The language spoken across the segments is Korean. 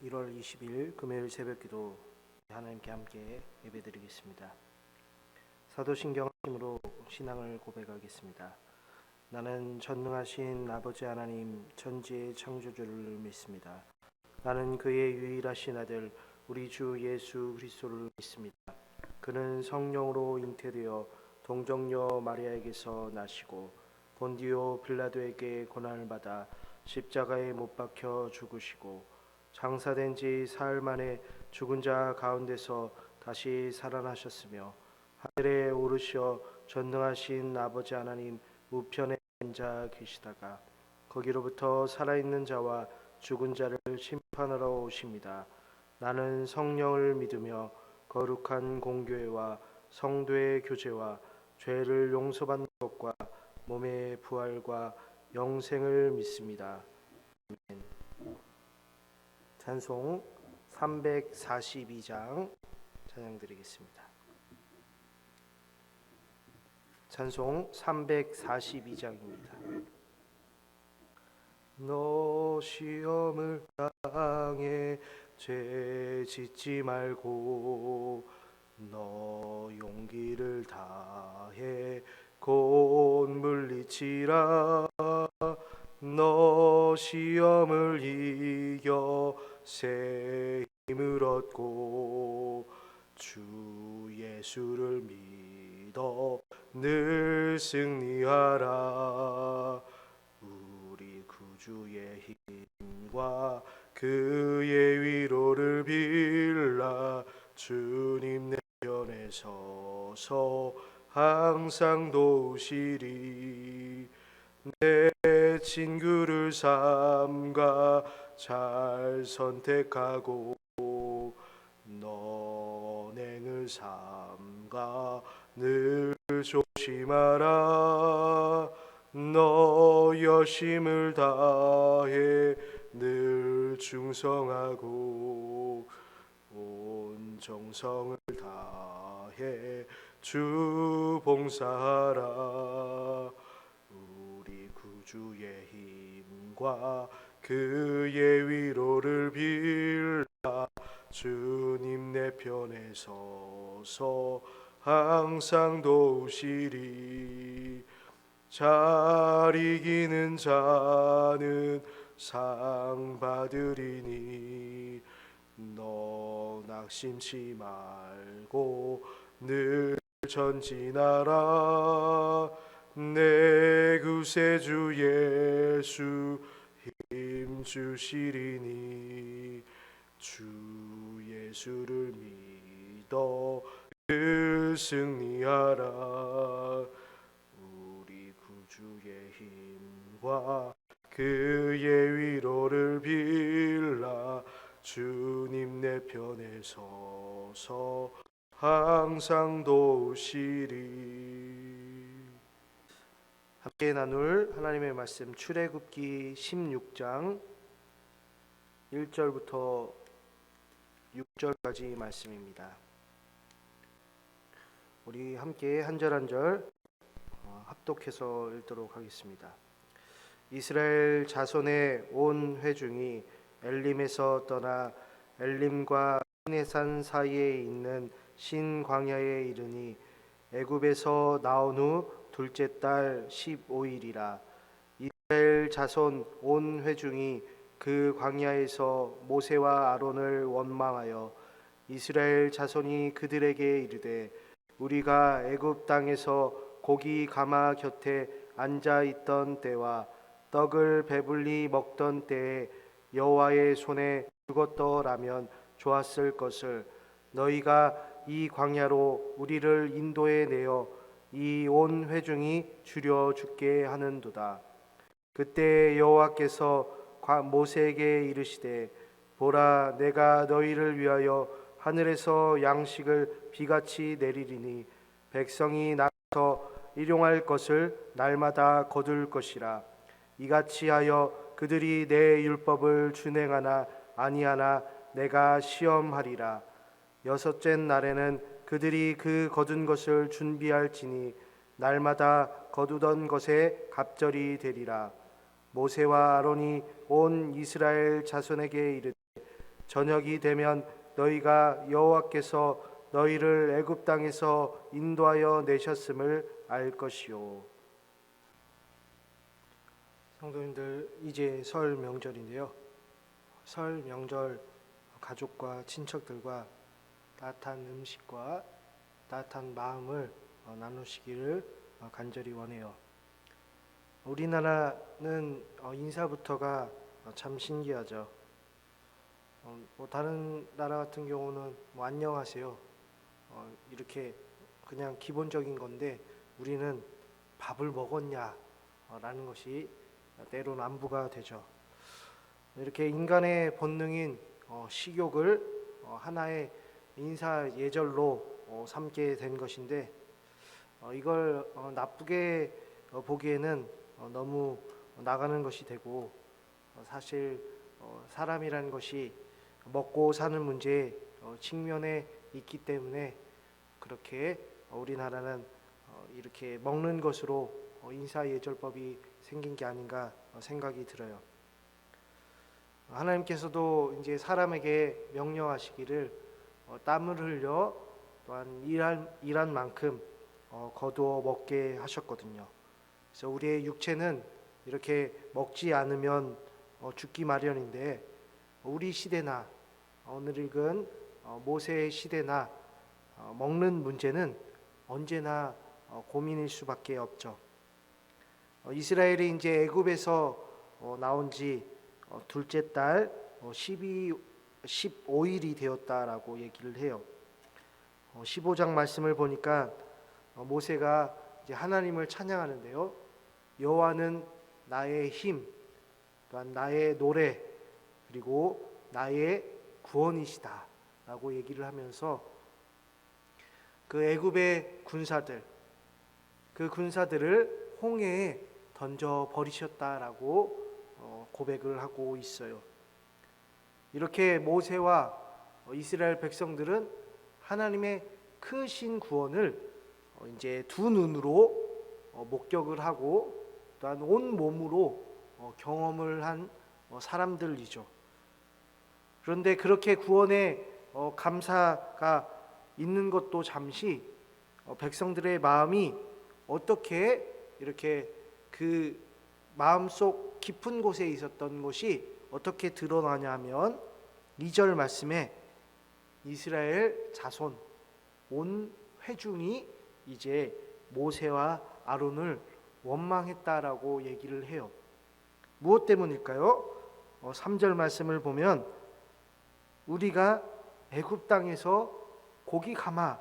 1월 20일 금요일 새벽기도 하나님께 함께 예배드리겠습니다. 사도신경 말씀으로 신앙을 고백하겠습니다. 나는 전능하신 아버지 하나님 천지의 창조주를 믿습니다. 나는 그의 유일하신 아들 우리 주 예수 그리스도를 믿습니다. 그는 성령으로 잉태되어 동정녀 마리아에게서 나시고 본디오 빌라도에게 고난을 받아 십자가에 못 박혀 죽으시고 장사된 지 사흘 만에 죽은 자 가운데서 다시 살아나셨으며 하늘에 오르셔 전능하신 아버지 하나님 우편에 앉아 계시다가 거기로부터 살아있는 자와 죽은 자를 심판하러 오십니다. 나는 성령을 믿으며 거룩한 공교회와 성도의 교제와 죄를 용서받는 것과 몸의 부활과 영생을 믿습니다. 아멘. 찬송 342장 찬양드리겠습니다. 찬송 342장입니다. 너 시험을 당해 죄 짓지 말고 너 용기를 다해 곧 물리치라. 너 시험을 이겨 새 힘을 얻고 주 예수를 믿어 늘 승리하라. 우리 구주의 힘과 그의 위로를 빌라. 주님 내 편에 서서 항상 도우시리. 내 친구를 삼가 잘 선택하고 너행을 삼가 늘 조심하라. 너 열심을 다해 늘 충성하고 온 정성을 다해 주 봉사하라. 우리 구주의 힘과 그의 위로를 빌라. 주님 내 편에 서서 항상 도우시리. 잘 이기는 자는 상 받으리니 너 낙심치 말고 늘 전진하라. 내 구세주 예수 힘 주시리니 주 예수를 믿어 늘 승리하라. 우리 구주의 힘과 그의 위로를 빌라. 주님 내 편에 서서 항상 도우시리. 함께 나눌 하나님의 말씀 출애굽기 16장 1절부터 6절까지 말씀입니다. 우리 함께 한 절 한 절 합독해서 읽도록 하겠습니다. 이스라엘 자손의 온 회중이 엘림에서 떠나 엘림과 시내산 사이에 있는 신광야에 이르니 애굽에서 나온 후 둘째 달 15일이라. 이스라엘 자손 온 회중이 그 광야에서 모세와 아론을 원망하여 이스라엘 자손이 그들에게 이르되 우리가 애굽 땅에서 고기 가마 곁에 앉아 있던 때와 떡을 배불리 먹던 때에 여호와의 손에 죽었더라면 좋았을 것을 너희가 이 광야로 우리를 인도해 내어 이 온 회중이 주려 죽게 하는도다. 그때 여호와께서 모세에게 이르시되 보라 내가 너희를 위하여 하늘에서 양식을 비같이 내리리니 백성이 나가서 일용할 것을 날마다 거둘 것이라. 이같이 하여 그들이 내 율법을 준행하나 아니하나 내가 시험하리라. 여섯째 날에는 그들이 그 거둔 것을 준비할지니 날마다 거두던 것에 갑절이 되리라. 모세와 아론이 온 이스라엘 자손에게 이르되 저녁이 되면 너희가 여호와께서 너희를 애굽 땅에서 인도하여 내셨음을 알 것이요. 성도님들, 이제 설 명절인데요. 설 명절 가족과 친척들과 따뜻한 음식과 따뜻한 마음을 나누시기를 간절히 원해요. 우리나라는 인사부터가 참 신기하죠. 다른 나라 같은 경우는 안녕하세요 이렇게 그냥 기본적인 건데, 우리는 밥을 먹었냐 라는 것이 때로는 안부가 되죠. 이렇게 인간의 본능인 식욕을 하나의 인사 예절로 삼게 된 것인데, 이걸 나쁘게 보기에는 너무 나가는 것이 되고, 사실 사람이라는 것이 먹고 사는 문제에 직면해 있기 때문에 그렇게 우리나라는 이렇게 먹는 것으로 인사예절법이 생긴 게 아닌가 생각이 들어요. 하나님께서도 이제 사람에게 명령하시기를 땀을 흘려 또한 일한 만큼 거두어 먹게 하셨거든요. 그래서 우리의 육체는 이렇게 먹지 않으면 죽기 마련인데, 우리 시대나 오늘 읽은 모세의 시대나 먹는 문제는 언제나 고민일 수밖에 없죠. 이스라엘이 이제 애굽에서 나온 지 둘째 달 15일이 되었다라고 얘기를 해요. 15장 말씀을 보니까 모세가 이제 하나님을 찬양하는데요. 여호와는 나의 힘, 또한 나의 노래, 그리고 나의 구원이시다 라고 얘기를 하면서 그 애굽의 군사들, 그 군사들을 홍해에 던져 버리셨다라고 고백을 하고 있어요. 이렇게 모세와 이스라엘 백성들은 하나님의 크신 구원을 이제 두 눈으로 목격을 하고 또한 온 몸으로 경험을 한 사람들이죠. 그런데 그렇게 구원의 감사가 있는 것도 잠시 백성들의 마음이 어떻게 이렇게 그 마음속 깊은 곳에 있었던 것이 어떻게 드러나냐 하면 2절 말씀에 이스라엘 자손 온 회중이 이제 모세와 아론을 원망했다라고 얘기를 해요. 무엇 때문일까요? 3절 말씀을 보면 우리가 애굽 땅에서 고기 가마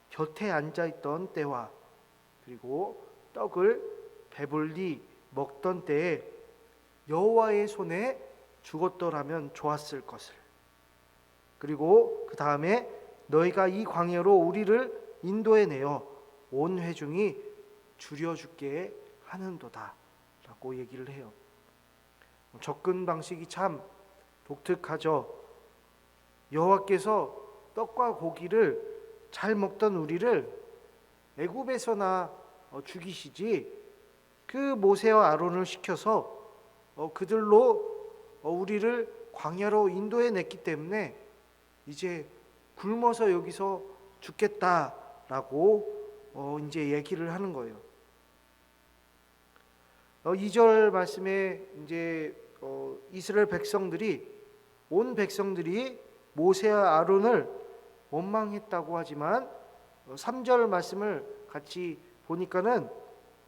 곁에 앉아있던 때와 그리고 떡을 배불리 먹던 때에 여호와의 손에 죽었더라면 좋았을 것을, 그리고 그 다음에 너희가 이 광야로 우리를 인도해내어 온 회중이 줄여 죽게 하는도다 라고 얘기를 해요. 접근 방식이 참 독특하죠. 여호와께서 떡과 고기를 잘 먹던 우리를 애굽에서나 죽이시지, 그 모세와 아론을 시켜서 그들로 우리를 광야로 인도해 냈기 때문에 이제 굶어서 여기서 죽겠다라고 이제 얘기를 하는 거예요. 2절 말씀에 이제 이스라엘 백성들이, 온 백성들이 모세와 아론을 원망했다고 하지만 3절 말씀을 같이 보니까는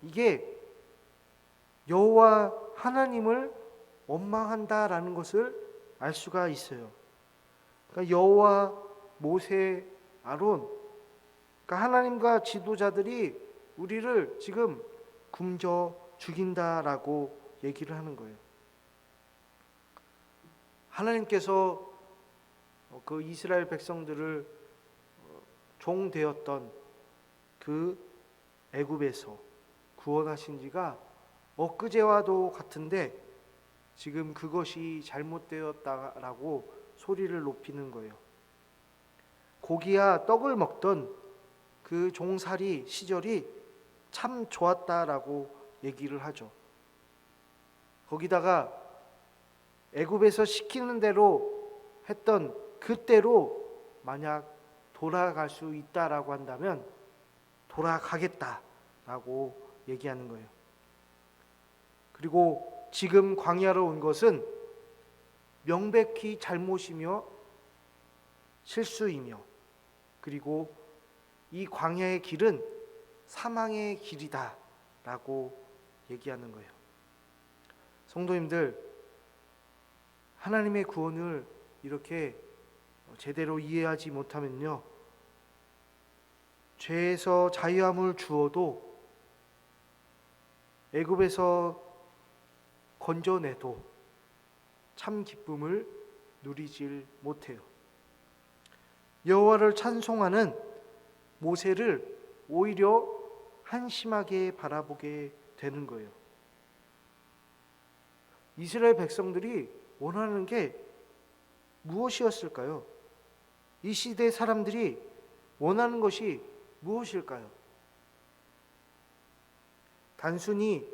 이게 여호와 하나님을 원망한다라는 것을 알 수가 있어요. 그러니까 여호와, 모세, 아론, 그러니까 하나님과 지도자들이 우리를 지금 굶겨 죽인다라고 얘기를 하는 거예요. 하나님께서 그 이스라엘 백성들을 종 되었던 그 애굽에서 구원하신 지가 엊그제와도 같은데 지금 그것이 잘못되었다라고 소리를 높이는 거예요. 고기와 떡을 먹던 그 종살이 시절이 참 좋았다라고 얘기를 하죠. 거기다가 애굽에서 시키는 대로 했던 그때로 만약 돌아갈 수 있다라고 한다면 돌아가겠다라고 얘기하는 거예요. 그리고 지금 광야로 온 것은 명백히 잘못이며 실수이며, 그리고 이 광야의 길은 사망의 길이다라고 얘기하는 거예요. 성도님들, 하나님의 구원을 이렇게 제대로 이해하지 못하면요, 죄에서 자유함을 주어도, 애굽에서 건져내도 참 기쁨을 누리질 못해요. 여호와를 찬송하는 모세를 오히려 한심하게 바라보게 되는 거예요. 이스라엘 백성들이 원하는 게 무엇이었을까요? 이 시대 사람들이 원하는 것이 무엇일까요? 단순히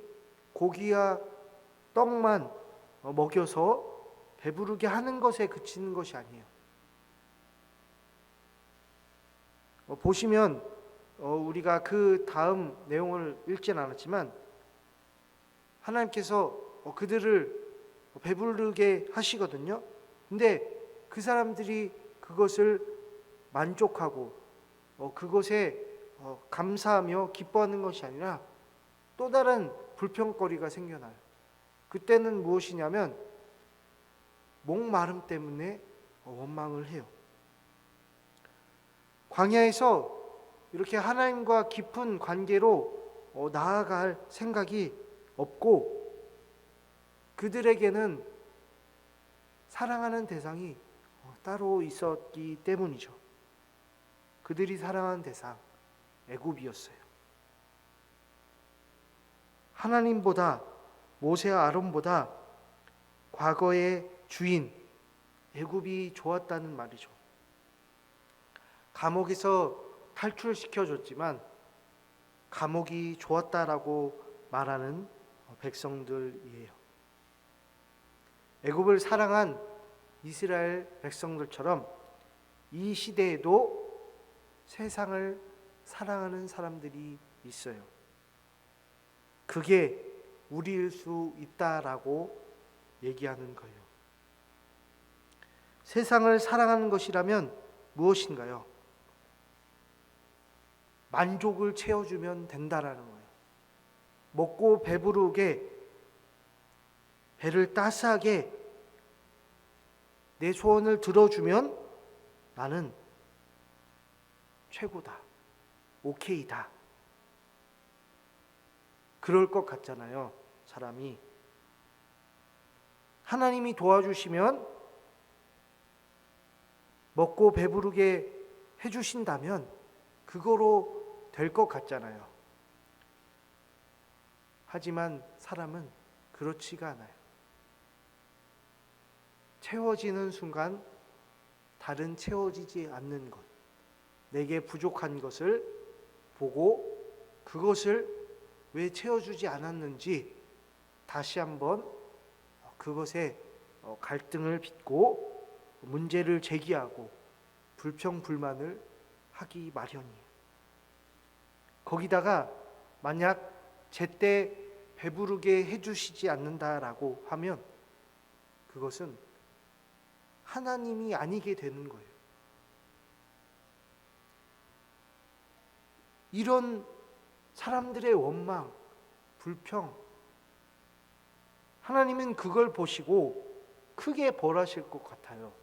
고기와 떡만 먹여서 배부르게 하는 것에 그치는 것이 아니에요. 보시면 우리가 그 다음 내용을 읽진 않았지만 하나님께서 그들을 배부르게 하시거든요. 근데 그 사람들이 그것을 만족하고 그것에 감사하며 기뻐하는 것이 아니라 또 다른 불평거리가 생겨나요. 그때는 무엇이냐면 목마름 때문에 원망을 해요. 광야에서 이렇게 하나님과 깊은 관계로 나아갈 생각이 없고, 그들에게는 사랑하는 대상이 따로 있었기 때문이죠. 그들이 사랑하는 대상, 애굽이었어요. 하나님보다, 모세와 아론보다 과거의 주인 애굽이 좋았다는 말이죠. 감옥에서 탈출시켜줬지만 감옥이 좋았다라고 말하는 백성들이에요. 애굽을 사랑한 이스라엘 백성들처럼 이 시대에도 세상을 사랑하는 사람들이 있어요. 그게 우리일 수 있다라고 얘기하는 거예요. 세상을 사랑하는 것이라면 무엇인가요? 만족을 채워주면 된다라는 거예요. 먹고 배부르게, 배를 따스하게 내 소원을 들어주면 나는 최고다, 오케이다. 그럴 것 같잖아요, 사람이. 하나님이 도와주시면, 먹고 배부르게 해주신다면 그거로 될 것 같잖아요. 하지만 사람은 그렇지가 않아요. 채워지는 순간 다른 채워지지 않는 것, 내게 부족한 것을 보고 그것을 왜 채워주지 않았는지 다시 한번 그것에 갈등을 빚고 문제를 제기하고 불평불만을 하기 마련이에요. 거기다가 만약 제때 배부르게 해주시지 않는다라고 하면 그것은 하나님이 아니게 되는 거예요. 이런 사람들의 원망, 불평, 하나님은 그걸 보시고 크게 벌하실 것 같아요.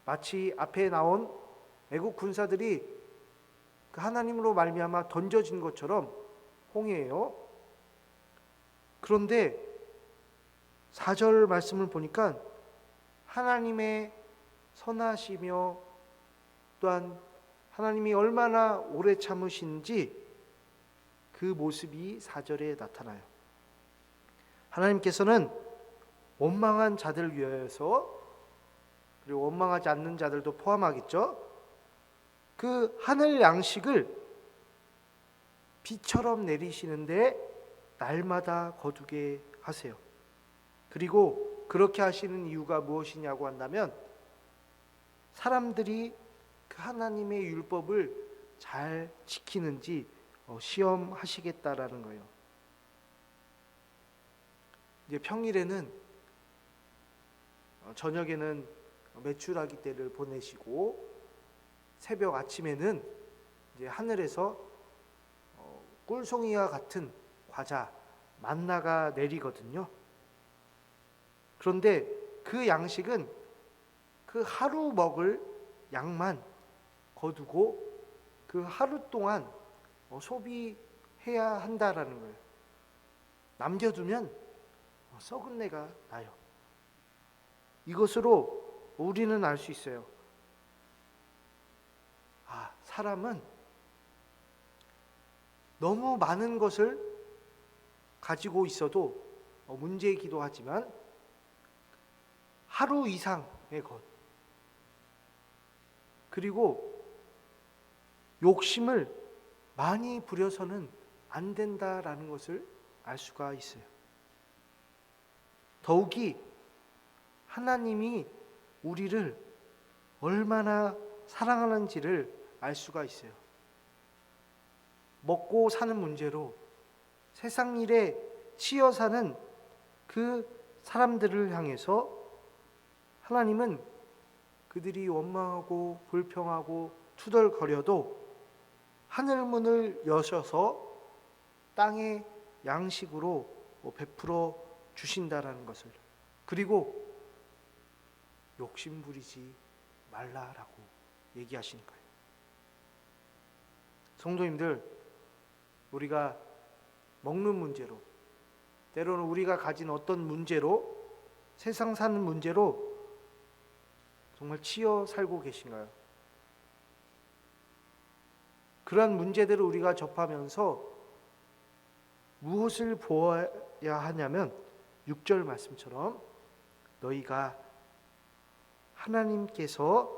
마치 앞에 나온 애국 군사들이 그 하나님으로 말미암아 던져진 것처럼 홍해예요. 그런데 4절 말씀을 보니까 하나님의 선하시며 또한 하나님이 얼마나 오래 참으신지 그 모습이 4절에 나타나요. 하나님께서는 원망한 자들 위하여서, 그리고 원망하지 않는 자들도 포함하겠죠, 그 하늘 양식을 비처럼 내리시는데 날마다 거두게 하세요. 그리고 그렇게 하시는 이유가 무엇이냐고 한다면 사람들이 그 하나님의 율법을 잘 지키는지 시험하시겠다라는 거예요. 이제 평일에는 저녁에는 메추라기 때를 보내시고 새벽 아침에는 이제 하늘에서 꿀송이와 같은 과자 만나가 내리거든요. 그런데 그 양식은 그 하루 먹을 양만 거두고 그 하루 동안 소비해야 한다라는 거예요. 남겨두면 썩은 내가 나요. 이것으로 우리는 알 수 있어요. 사람은 너무 많은 것을 가지고 있어도 문제이기도 하지만 하루 이상의 것, 그리고 욕심을 많이 부려서는 안 된다라는 것을 알 수가 있어요. 더욱이 하나님이 우리를 얼마나 사랑하는지를 알 수가 있어요. 먹고 사는 문제로 세상 일에 치여 사는 그 사람들을 향해서 하나님은 그들이 원망하고 불평하고 투덜거려도 하늘문을 여셔서 땅의 양식으로 베풀어 주신다라는 것을, 그리고 욕심 부리지 말라라고 얘기하시는 거예요. 성도님들, 우리가 먹는 문제로, 때로는 우리가 가진 어떤 문제로, 세상 사는 문제로 정말 치여 살고 계신가요? 그러한 문제들을 우리가 접하면서 무엇을 보아야 하냐면 6절 말씀처럼 너희가 하나님께서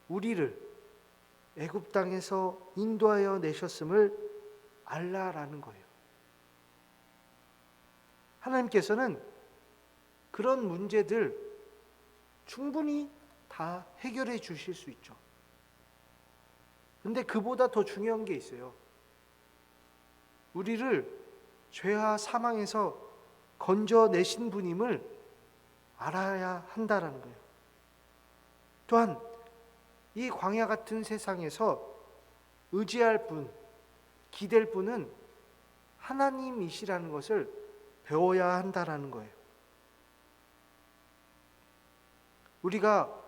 우리를 애굽 땅에서 인도하여 내셨음을 알라라는 거예요. 하나님께서는 그런 문제들 충분히 다 해결해 주실 수 있죠. 근데 그보다 더 중요한 게 있어요. 우리를 죄와 사망에서 건져내신 분임을 알아야 한다라는 거예요. 또한 이 광야 같은 세상에서 의지할 분, 기댈 분은 하나님이시라는 것을 배워야 한다라는 거예요. 우리가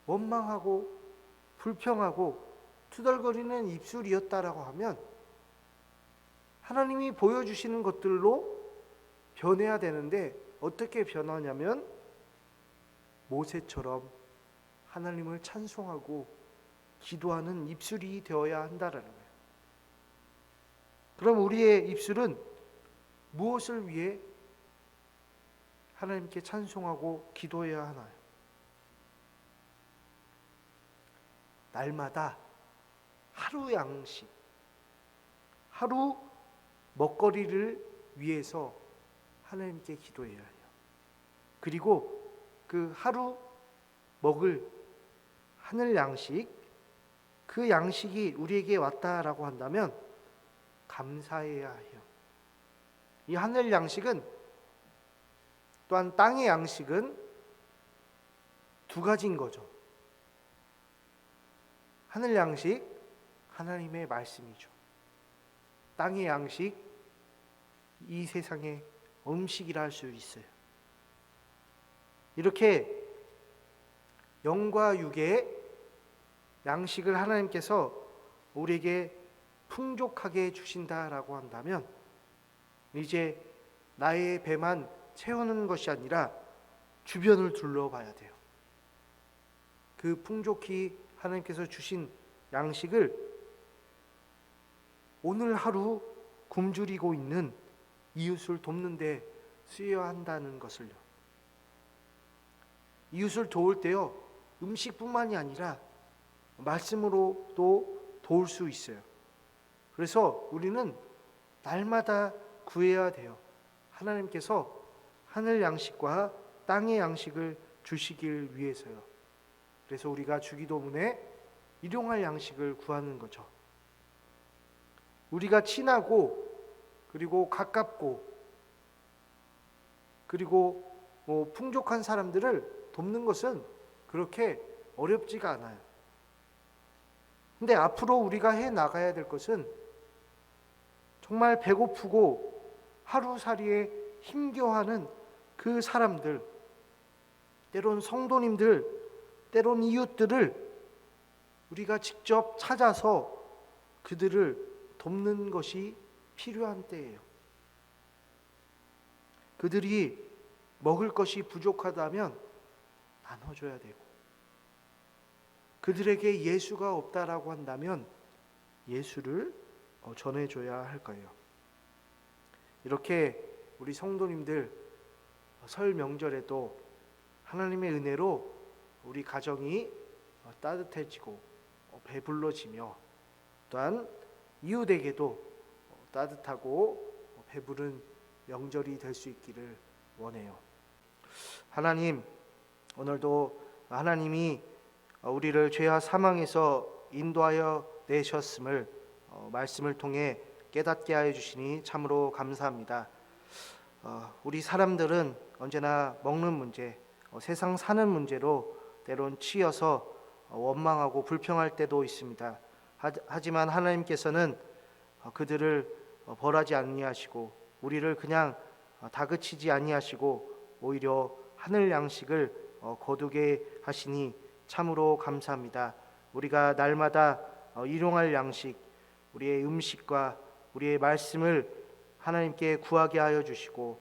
원망하고 불평하고 투덜거리는 입술이었다라고 하면 하나님이 보여주시는 것들로 변해야 되는데, 어떻게 변하냐면 모세처럼 하나님을 찬송하고 기도하는 입술이 되어야 한다라는 거예요. 그럼 우리의 입술은 무엇을 위해 하나님께 찬송하고 기도해야 하나요? 날마다 하루 양식, 하루 먹거리를 위해서 하나님께 기도해야 해요. 그리고 그 하루 먹을 하늘 양식, 그 양식이 우리에게 왔다라고 한다면 감사해야 해요. 이 하늘 양식은, 또한 땅의 양식은 두 가지인 거죠. 하늘 양식, 하나님의 말씀이죠. 땅의 양식, 이 세상의 음식이라 할 수 있어요. 이렇게 영과 육의 양식을 하나님께서 우리에게 풍족하게 주신다라고 한다면, 이제 나의 배만 채우는 것이 아니라 주변을 둘러봐야 돼요. 그 풍족히 하나님께서 주신 양식을 오늘 하루 굶주리고 있는 이웃을 돕는 데 쓰여야 한다는 것을요. 이웃을 도울 때요, 음식뿐만이 아니라 말씀으로도 도울 수 있어요. 그래서 우리는 날마다 구해야 돼요. 하나님께서 하늘 양식과 땅의 양식을 주시길 위해서요. 그래서 우리가 주기도문에 일용할 양식을 구하는 거죠. 우리가 친하고 그리고 가깝고 그리고 풍족한 사람들을 돕는 것은 그렇게 어렵지가 않아요. 근데 앞으로 우리가 해 나가야 될 것은 정말 배고프고 하루살이에 힘겨워하는 그 사람들, 때론 성도님들, 때론 이웃들을 우리가 직접 찾아서 그들을 돕는 것이 필요한 때예요. 그들이 먹을 것이 부족하다면 나눠줘야 되고, 그들에게 예수가 없다라고 한다면 예수를 전해줘야 할 거예요. 이렇게 우리 성도님들 설 명절에도 하나님의 은혜로 우리 가정이 따뜻해지고 배불러지며 또한 이웃에게도 따뜻하고 배부른 명절이 될 수 있기를 원해요. 하나님, 오늘도 하나님이 우리를 죄와 사망에서 인도하여 내셨음을 말씀을 통해 깨닫게 하여 주시니 참으로 감사합니다. 우리 사람들은 언제나 먹는 문제, 세상 사는 문제로 때론 치여서 원망하고 불평할 때도 있습니다. 하지만 하나님께서는 그들을 벌하지 아니하시고 우리를 그냥 다그치지 아니하시고 오히려 하늘 양식을 거두게 하시니 참으로 감사합니다. 우리가 날마다 일용할 양식, 우리의 음식과 우리의 말씀을 하나님께 구하게 하여 주시고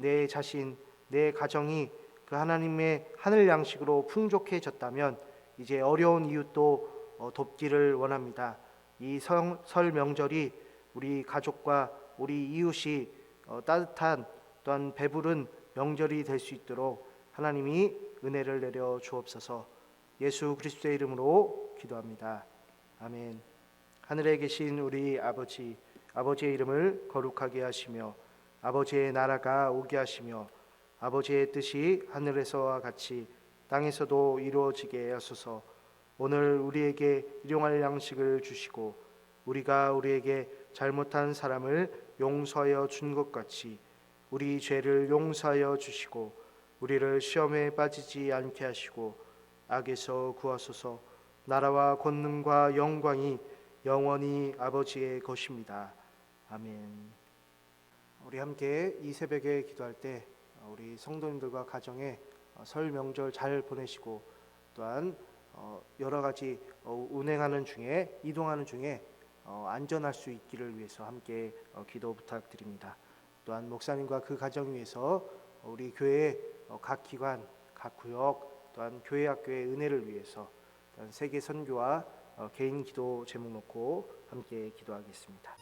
내 자신, 내 가정이 그 하나님의 하늘 양식으로 풍족해졌다면 이제 어려운 이웃도 돕기를 원합니다. 이 설 명절이 우리 가족과 우리 이웃이 따뜻한 또한 배부른 명절이 될 수 있도록 하나님이 은혜를 내려 주옵소서. 예수 그리스도의 이름으로 기도합니다. 아멘. 하늘에 계신 우리 아버지, 아버지의 이름을 거룩하게 하시며 아버지의 나라가 오게 하시며 아버지의 뜻이 하늘에서와 같이 땅에서도 이루어지게 하소서. 오늘 우리에게 일용할 양식을 주시고 우리가 우리에게 잘못한 사람을 용서하여 준 것 같이 우리 죄를 용서하여 주시고 우리를 시험에 빠지지 않게 하시고 악에서 구하소서. 나라와 권능과 영광이 영원히 아버지의 것입니다. 아멘. 우리 함께 이 새벽에 기도할 때 우리 성도님들과 가정에 설 명절 잘 보내시고 또한 여러 가지 운행하는 중에 이동하는 중에 안전할 수 있기를 위해서 함께 기도 부탁드립니다. 또한 목사님과 그 가정 위해서 우리 교회 각 기관, 각 구역 또한 교회 학교의 은혜를 위해서 또한 세계 선교와 개인 기도 제목 놓고 함께 기도하겠습니다.